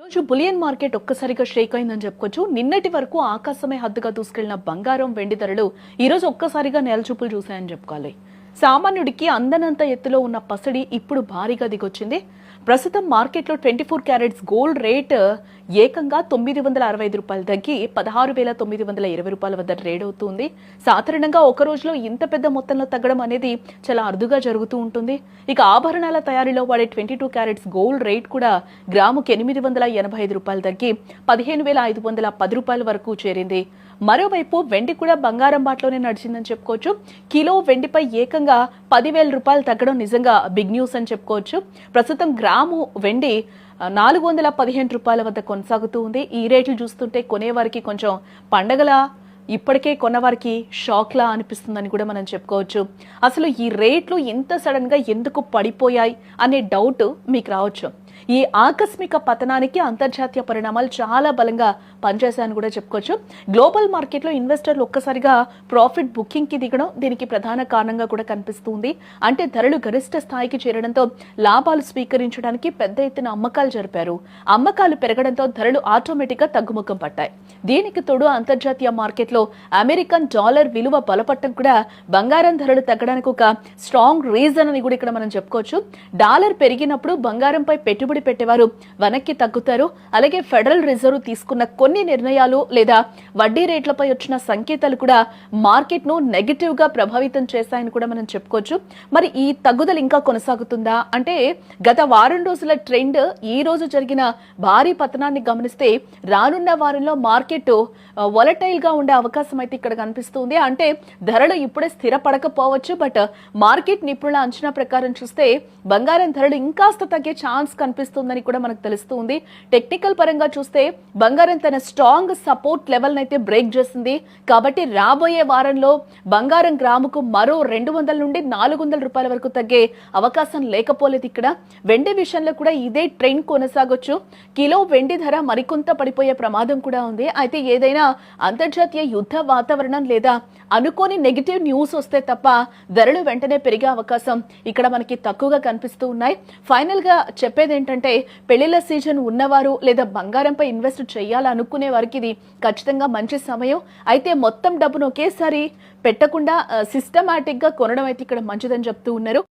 రోజు bullion market ఒక్కసారిగా షేక్ అయిందని చెప్పుకోవచ్చు. నిన్నటి వరకు ఆకాశమే హద్దుగా దూసుకెళ్లిన బంగారం, వెండి ధరలు ఈ రోజు ఒక్కసారిగా నేలచూపులు చూశాయని చెప్పుకోవాలి. సామాన్యుడికి అందనంత ఎత్తులో ఉన్న పసిడి ఇప్పుడు భారీగా దిగొచ్చింది. ప్రస్తుతం మార్కెట్లో 24 క్యారెట్స్ గోల్డ్ రేట్ ఏకంగా ₹965 తగ్గి ₹16,920 వద్ద ట్రేడ్ అవుతుంది. సాధారణంగా ఒక రోజులో ఇంత పెద్ద మొత్తంలో తగ్గడం అనేది చాలా అరుదుగా జరుగుతూ ఉంటుంది. ఇక ఆభరణాల తయారీలో వాడే 22 క్యారెట్స్ గోల్డ్ రేట్ కూడా గ్రాముకి ₹885 తగ్గి ₹15,510 వరకు చేరింది. మరోవైపు వెండి కూడా బంగారం బాటలోనే నడిచిందని చెప్పుకోవచ్చు. కిలో వెండిపై ఏకంగా ₹10,000 తగ్గడం నిజంగా బిగ్ న్యూస్ అని చెప్పుకోవచ్చు. ప్రస్తుతం గ్రాము వెండి ₹415 వద్ద కొనసాగుతూ ఉంది. ఈ రేట్లు చూస్తుంటే కొనేవారికి కొంచెం పండగలా, ఇప్పటికే కొన్నవారికి షాక్లా అనిపిస్తుందని కూడా మనం చెప్పుకోవచ్చు. అసలు ఈ రేట్లు ఇంత సడన్ గా ఎందుకు పడిపోయాయి అనే డౌట్ మీకు రావచ్చు. ఈ ఆకస్మిక పతనానికి అంతర్జాతీయ పరిణామాలు చాలా బలంగా పనిచేశాయని కూడా చెప్పుకోవచ్చు. గ్లోబల్ మార్కెట్లో ఇన్వెస్టర్లు ఒక్కసారిగా ప్రాఫిట్ బుకింగ్ కి దిగడం దీనికి ప్రధాన కారణంగా కూడా కనిపిస్తుంది. అంటే ధరలు గరిష్ట స్థాయికి చేరడంతో లాభాలు స్వీకరించడానికి పెద్ద ఎత్తున అమ్మకాలు జరిపారు. అమ్మకాలు పెరగడంతో ధరలు ఆటోమేటిక్ గా తగ్గుముఖం పట్టాయి. దీనికి తోడు అంతర్జాతీయ మార్కెట్లో అమెరికన్ డాలర్ విలువ బలపడటం కూడా బంగారం ధరలు తగ్గడానికి ఒక స్ట్రాంగ్ రీజన్ అని కూడా ఇక్కడ మనం చెప్పుకోవచ్చు. డాలర్ పెరిగినప్పుడు బంగారంపై పెట్టుబడి పెట్టేవారు వెనక్కి తగ్గుతారు. అలాగే ఫెడరల్ రిజర్వ్ తీసుకున్న కొన్ని నిర్ణయాలు లేదా వడ్డీ రేట్లపై వచ్చిన సంకేతాలు కూడా మార్కెట్ ను నెగటివ్ గా ప్రభావితం చేశాయని కూడా మనం చెప్పుకోవచ్చు. మరి ఈ తగ్గుదల ఇంకా కొనసాగుతుందా అంటే గత వారం రోజుల ట్రెండ్ ఈ రోజు జరిగిన భారీ పతనాన్ని గమనిస్తే రానున్న వారంలో మార్కెట్ వొలటైల్ గా ఉండే అవకాశం అయితే ఇక్కడ కనిపిస్తుంది. అంటే ధరలు ఇప్పుడే స్థిరపడకపోవచ్చు, బట్ మార్కెట్ నిపుణుల అంచనా ప్రకారం చూస్తే బంగారం ధరలు ఇంకాస్త తగ్గే ఛాన్స్ కనిపిస్తుందని కూడా మనకు తెలుస్తుంది. టెక్నికల్ పరంగా చూస్తే బంగారం తన స్ట్రాంగ్ సపోర్ట్ లెవెల్ అయితే బ్రేక్ చేసింది. కాబట్టి రాబోయే వారంలో బంగారం గ్రాముకు మరో ₹200 నుండి ₹400 వరకు తగ్గే అవకాశం లేకపోలేదు. ఇక్కడ వెండి విషయంలో కూడా ఇదే ట్రెండ్ కొనసాగొచ్చు. కిలో వెండి ధర మరికొంత పడిపోయే ప్రమాదం కూడా ఉంది. అయితే ఏదైనా అంతర్జాతీయ యుద్ధ వాతావరణం లేదా అనుకోని నెగిటివ్ న్యూస్ వస్తే తప్ప ధరలు వెంటనే పెరిగే అవకాశం ఇక్కడ మనకి తక్కువగా కనిపిస్తూ ఉన్నాయి. ఫైనల్ గా చెప్పేది ఏంటంటే పెళ్లిళ్ల సీజన్ ఉన్నవారు లేదా బంగారంపై ఇన్వెస్ట్ చేయాలనుకునే వారికి ఇది ఖచ్చితంగా మంచి సమయం. అయితే మొత్తం డబ్బును ఒకేసారి పెట్టకుండా సిస్టమాటిక్ గా కొనడం అయితే ఇక్కడ మంచిదని చెప్తూ ఉన్నారు.